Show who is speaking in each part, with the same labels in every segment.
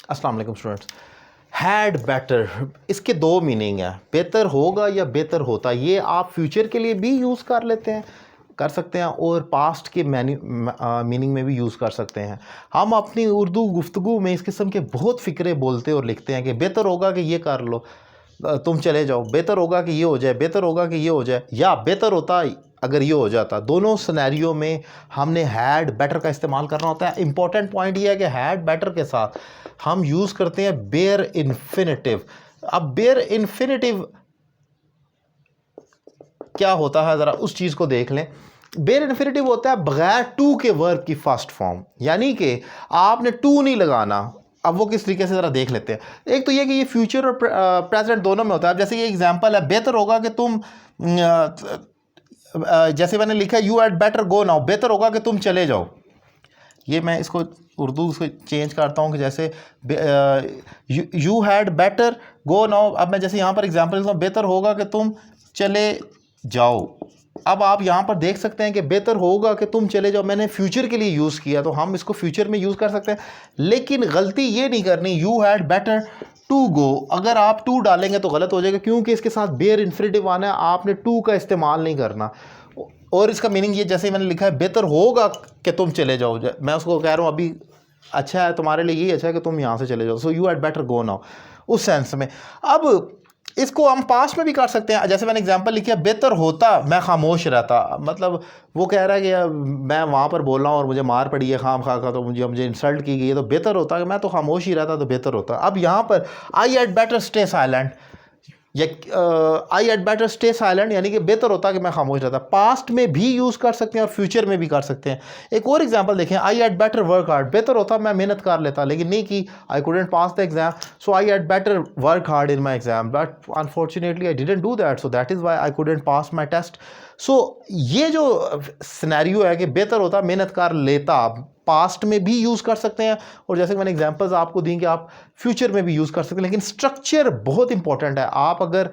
Speaker 1: अस्सलाम वालेकुम students. Had better, इसके दो मीनिंग है, बेहतर होगा या बेहतर होता। ये आप फ्यूचर के लिए भी यूज़ कर लेते हैं, कर सकते हैं, और पास्ट के मीनिंग में भी यूज़ कर सकते हैं। हम अपनी उर्दू गुफ्तगू में इस किस्म के बहुत फ़िक्रे बोलते और लिखते हैं कि बेहतर होगा कि ये कर लो, तुम चले जाओ, बेहतर होगा कि ये हो जाए, बेहतर होगा कि ये हो जाए, या बेहतर होता अगर ये हो जाता। दोनों सिनेरियो में हमने हैड बेटर का इस्तेमाल करना होता है। इंपॉर्टेंट पॉइंट ये है कि हैड बेटर के साथ हम यूज़ करते हैं बेयर इन्फिनिटिव। अब बेयर इन्फिनिटिव क्या होता है, ज़रा उस चीज़ को देख लें। बेयर इन्फिनिटिव होता है बगैर टू के वर्ब की फर्स्ट फॉर्म, यानी कि आपने टू नहीं लगाना। अब वो किस तरीके से ज़रा देख लेते हैं। एक तो ये कि ये फ्यूचर और प्रेजेंट दोनों में होता है। जैसे ये एग्जांपल है, बेहतर होगा कि तुम जैसे मैंने लिखा है you had better go now, बेहतर होगा कि तुम चले जाओ। ये मैं इसको उर्दू से चेंज करता हूँ कि जैसे you had better go now. अब मैं जैसे यहाँ पर एग्जांपल देता हूँ, बेहतर होगा कि तुम चले जाओ। अब आप यहाँ पर देख सकते हैं कि बेहतर होगा कि तुम चले जाओ, मैंने फ्यूचर के लिए यूज़ किया, तो हम इसको फ्यूचर में यूज़ कर सकते हैं। लेकिन गलती ये नहीं करनी you had better to go. अगर आप टू डालेंगे तो गलत हो जाएगा, क्योंकि इसके साथ बेयर इन्फिनिटिव आना है, आपने टू का इस्तेमाल नहीं करना। और इसका मीनिंग ये, जैसे मैंने लिखा है बेहतर होगा कि तुम चले जाओ, मैं उसको कह रहा हूँ अभी अच्छा है तुम्हारे लिए, यही अच्छा है कि तुम यहाँ से चले जाओ। So you had better go now, उस सेंस में। अब इसको हम पास्ट में भी कर सकते हैं। जैसे मैंने एग्जांपल लिखा, बेहतर होता मैं खामोश रहता। मतलब वो कह रहा है कि मैं वहाँ पर बोल रहा हूँ और मुझे मार पड़ी है खाम खा का, तो मुझे इंसल्ट की गई है, तो बेहतर होता कि मैं तो खामोश ही रहता, तो बेहतर होता। अब यहाँ पर I had better stay silent, या I had better stay silent, यानी कि बेहतर होता कि मैं खामोश रहता। पास्ट में भी यूज़ कर सकते हैं और फ्यूचर में भी कर सकते हैं। एक और एग्जांपल देखें, I had better work hard, बेहतर होता मैं मेहनत कर लेता, लेकिन नहीं की, I couldn't pass the exam, so I had better work hard in my exam, but unfortunately I didn't do that, so that is why I couldn't pass my test. So ये जो सिनेरियो है कि बेहतर होता मेहनत कर लेता, past में भी यूज़ कर सकते हैं, और जैसे मैंने एग्जांपल्स आपको दी कि आप फ्यूचर में भी यूज़ कर सकते हैं। लेकिन स्ट्रक्चर बहुत इंपॉर्टेंट है। आप अगर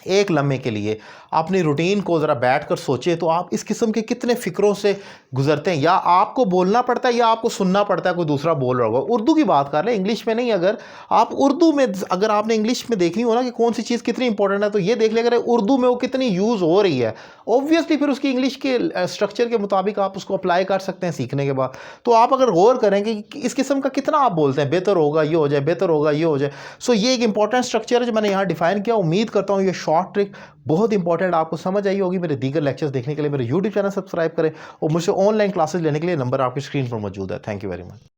Speaker 1: एक लम्हे के लिए अपनी रूटीन को ज़रा बैठ कर सोचें तो आप इस किस्म के कितने फ़िक्रों से गुजरते हैं। या आपको बोलना पड़ता है या आपको सुनना पड़ता है कोई दूसरा बोल रहा होगा। उर्दू की बात कर लें, इंग्लिश में नहीं। अगर आप उर्दू में, अगर आपने इंग्लिश में देखनी हो ना कि कौन सी चीज़ कितनी इंपॉर्टेंट है, तो ये देख लें अगर उर्दू में वो कितनी यूज़ हो रही है, ऑब्वियसली फिर उसकी इंग्लिश के स्ट्रक्चर के मुताबिक आप उसको अप्लाई कर सकते हैं सीखने के बाद। तो आप अगर गौर करें कि इस किस्म का कितना आप बोलते हैं, बेहतर होगा ये हो जाए, बेहतर होगा ये हो जाए। सो ये एक इंपॉर्टेंट स्ट्रक्चर है जो मैंने यहाँ डिफाइन किया। उम्मीद करता हूँ ये शॉर्ट ट्रिक बहुत इंपॉर्टेंट आपको समझ आई होगी। मेरे दीगर लेक्चर्स देखने के लिए मेरे यूट्यूब चैनल सब्सक्राइब करें, और मुझसे ऑनलाइन क्लासेस लेने के लिए नंबर आपकी स्क्रीन पर मौजूद है। Thank you very much.